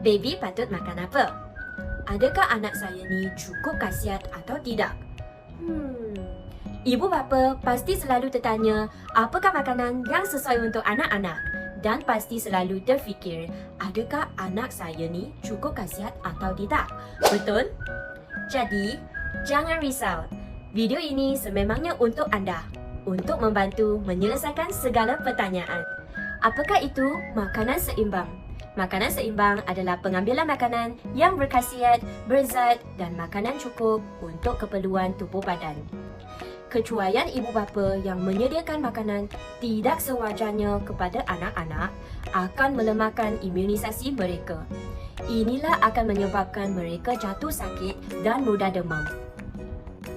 Baby patut makan apa? Adakah anak saya ni cukup khasiat atau tidak? Ibu bapa pasti selalu tertanya apakah makanan yang sesuai untuk anak-anak dan pasti selalu terfikir adakah anak saya ni cukup khasiat atau tidak. Betul? Jadi, jangan risau. Video ini sememangnya untuk anda, untuk membantu menyelesaikan segala pertanyaan. Apakah itu makanan seimbang? Makanan seimbang adalah pengambilan makanan yang berkhasiat, berzat dan makanan cukup untuk keperluan tubuh badan. Kecuaian ibu bapa yang menyediakan makanan tidak sewajarnya kepada anak-anak akan melemahkan imunisasi mereka. Inilah akan menyebabkan mereka jatuh sakit dan mudah demam.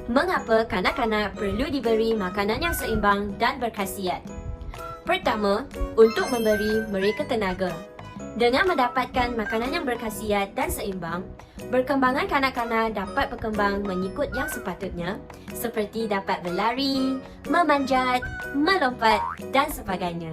Mengapa kanak-kanak perlu diberi makanan yang seimbang dan berkhasiat? Pertama, untuk memberi mereka tenaga. Dengan mendapatkan makanan yang berkhasiat dan seimbang, perkembangan kanak-kanak dapat berkembang mengikut yang sepatutnya, seperti dapat berlari, memanjat, melompat dan sebagainya.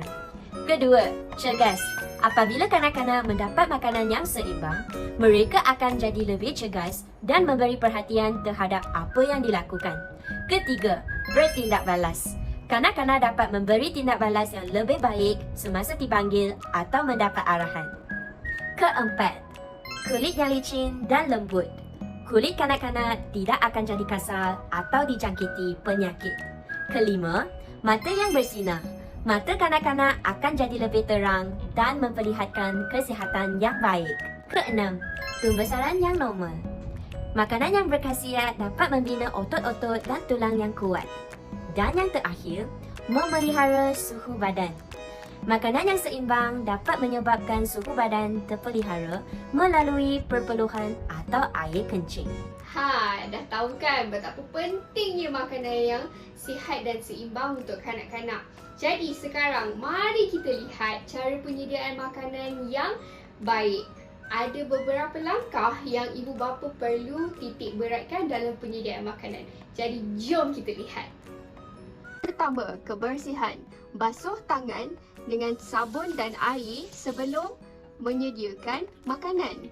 Kedua, cergas. Apabila kanak-kanak mendapat makanan yang seimbang, mereka akan jadi lebih cergas dan memberi perhatian terhadap apa yang dilakukan. Ketiga, bertindak balas. Kanak-kanak dapat memberi tindak balas yang lebih baik semasa dipanggil atau mendapat arahan. Keempat, kulit yang licin dan lembut. Kulit kanak-kanak tidak akan jadi kasar atau dijangkiti penyakit. Kelima, mata yang bersinar. Mata kanak-kanak akan jadi lebih terang dan memperlihatkan kesihatan yang baik. Keenam, pembesaran yang normal. Makanan yang berkhasiat dapat membina otot-otot dan tulang yang kuat. Dan yang terakhir, memelihara suhu badan. Makanan yang seimbang dapat menyebabkan suhu badan terpelihara melalui perpeluhan atau air kencing. Dah tahu kan betapa pentingnya makanan yang sihat dan seimbang untuk kanak-kanak. Jadi sekarang mari kita lihat cara penyediaan makanan yang baik. Ada beberapa langkah yang ibu bapa perlu titik beratkan dalam penyediaan makanan. Jadi jom kita lihat. Pertama, kebersihan. Basuh tangan dengan sabun dan air sebelum menyediakan makanan.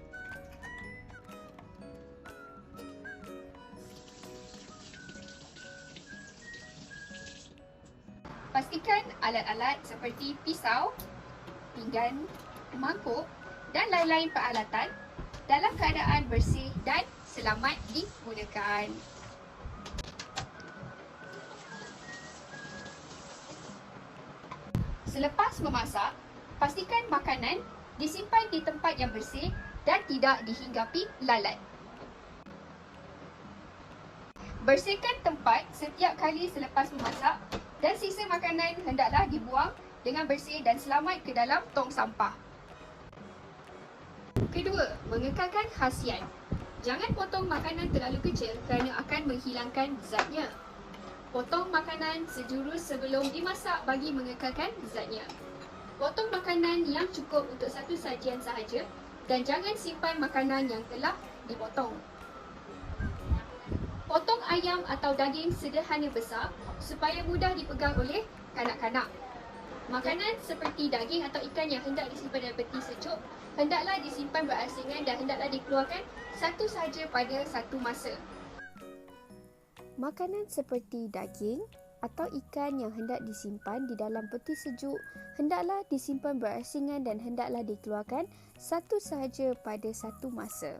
Pastikan alat-alat seperti pisau, pinggan, mangkuk dan lain-lain peralatan dalam keadaan bersih dan selamat digunakan. Selepas memasak, pastikan makanan disimpan di tempat yang bersih dan tidak dihinggapi lalat. Bersihkan tempat setiap kali selepas memasak dan sisa makanan hendaklah dibuang dengan bersih dan selamat ke dalam tong sampah. Kedua, mengekalkan khasiat. Jangan potong makanan terlalu kecil kerana akan menghilangkan zatnya. Potong makanan sejurus sebelum dimasak bagi mengekalkan zatnya. Potong makanan yang cukup untuk satu sajian sahaja dan jangan simpan makanan yang telah dipotong. Potong ayam atau daging sederhana besar supaya mudah dipegang oleh kanak-kanak. Makanan seperti daging atau ikan yang hendak disimpan dalam peti sejuk hendaklah disimpan berasingan dan hendaklah dikeluarkan satu sahaja pada satu masa. Makanan seperti daging atau ikan yang hendak disimpan di dalam peti sejuk hendaklah disimpan berasingan dan hendaklah dikeluarkan satu sahaja pada satu masa.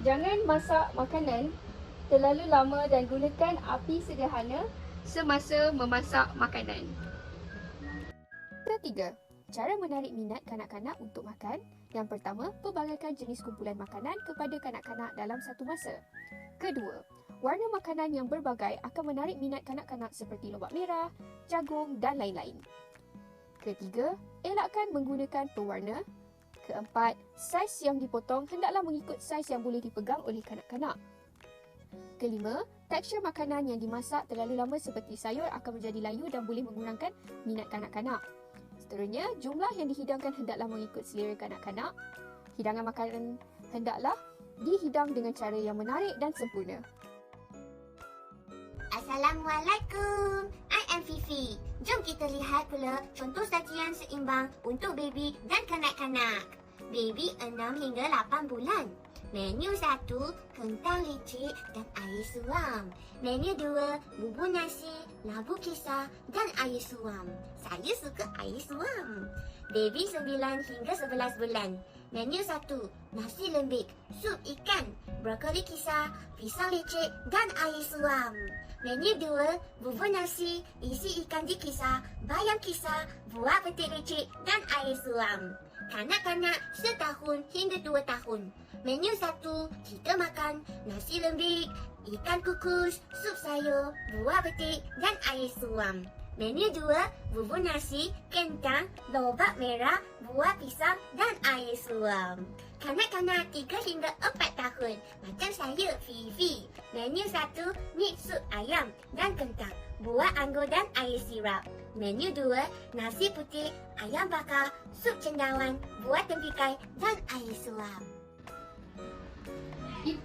Jangan masak makanan terlalu lama dan gunakan api sederhana semasa memasak makanan. Ketiga, cara menarik minat kanak-kanak untuk makan. Yang pertama, pelbagaikan jenis kumpulan makanan kepada kanak-kanak dalam satu masa. Kedua, warna makanan yang berbagai akan menarik minat kanak-kanak seperti lobak merah, jagung dan lain-lain. Ketiga, elakkan menggunakan pewarna. Keempat, saiz yang dipotong hendaklah mengikut saiz yang boleh dipegang oleh kanak-kanak. Kelima, tekstur makanan yang dimasak terlalu lama seperti sayur akan menjadi layu dan boleh mengurangkan minat kanak-kanak. Seterusnya, jumlah yang dihidangkan hendaklah mengikut selera kanak-kanak. Hidangan makanan hendaklah dihidang dengan cara yang menarik dan sempurna. Assalamualaikum. I am Fifi. Jom kita lihat pula contoh sajian seimbang untuk baby dan kanak-kanak. Baby 6 hingga 8 bulan. Menu 1, kentang licik dan air suam. Menu 2, bubur nasi, labu kisar dan air suam. Saya suka air suam. Baby 9 hingga 11 bulan. Menu 1, nasi lembik, sup ikan, brokoli kisar, pisang licik dan air suam. Menu 2, bubur nasi, isi ikan dikisar, bayam kisar, buah petik licik dan air suam. Kanak-kanak setahun hingga 2 tahun. Menu 1, kita makan nasi lembik, ikan kukus, sup sayur, buah petik dan air suam. Menu 2, bubur nasi, kentang, lobak merah, buah pisang dan air suam. Kanak-kanak 3 hingga 4 tahun, macam saya, Fifi. Menu 1, mix sup ayam dan kentang, buah anggur dan air sirap. Menu 2, nasi putih, ayam bakar, sup cendawan, buah tempikai dan air suam.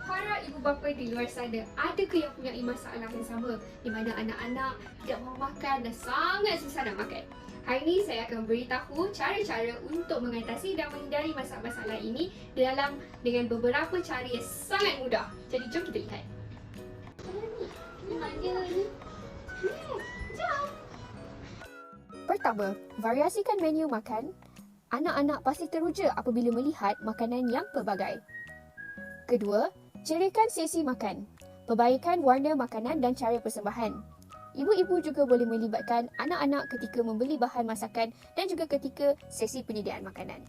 Para ibu bapa di luar sana, adakah yang punya masalah yang sama di mana anak-anak tidak mahu makan dan sangat susah nak makan? Hari ini saya akan beritahu cara-cara untuk mengatasi dan menghindari masalah-masalah ini dengan beberapa cara yang sangat mudah. Jadi jom kita lihat. Mana ni? Jom. Pertama, variasikan menu makan. Anak-anak pasti teruja apabila melihat makanan yang pelbagai. Kedua, ceriakan sesi makan. Perbaikan warna makanan dan cara persembahan. Ibu-ibu juga boleh melibatkan anak-anak ketika membeli bahan masakan dan juga ketika sesi penyediaan makanan.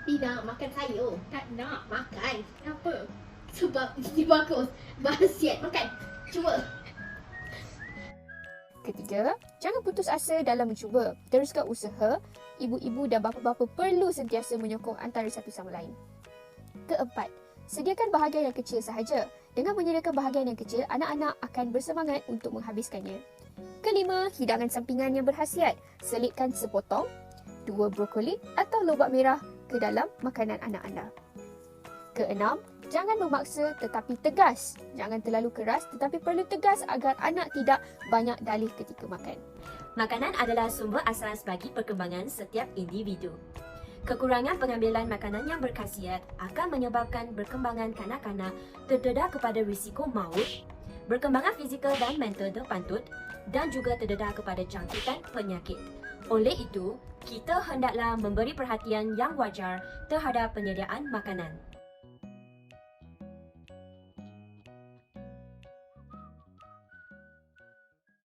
Tidak makan sayur. Tak nak makan. Kenapa? Sebab ini bagus. Berhasiat makan. Cuba. Ketiga, jangan putus asa dalam mencuba. Teruskan usaha. Ibu-ibu dan bapa-bapa perlu sentiasa menyokong antara satu sama lain. Keempat, sediakan bahagian yang kecil sahaja. Dengan menyediakan bahagian yang kecil, anak-anak akan bersemangat untuk menghabiskannya. Kelima, hidangan sampingan yang berkhasiat. Selitkan sepotong, 2 brokoli atau lobak merah ke dalam makanan anak anda. Keenam, jangan memaksa tetapi tegas. Jangan terlalu keras tetapi perlu tegas agar anak tidak banyak dalih ketika makan. Makanan adalah sumber asas bagi perkembangan setiap individu. Kekurangan pengambilan makanan yang berkhasiat akan menyebabkan perkembangan kanak-kanak terdedah kepada risiko maut, perkembangan fizikal dan mental terpantut dan juga terdedah kepada jangkitan penyakit. Oleh itu, kita hendaklah memberi perhatian yang wajar terhadap penyediaan makanan.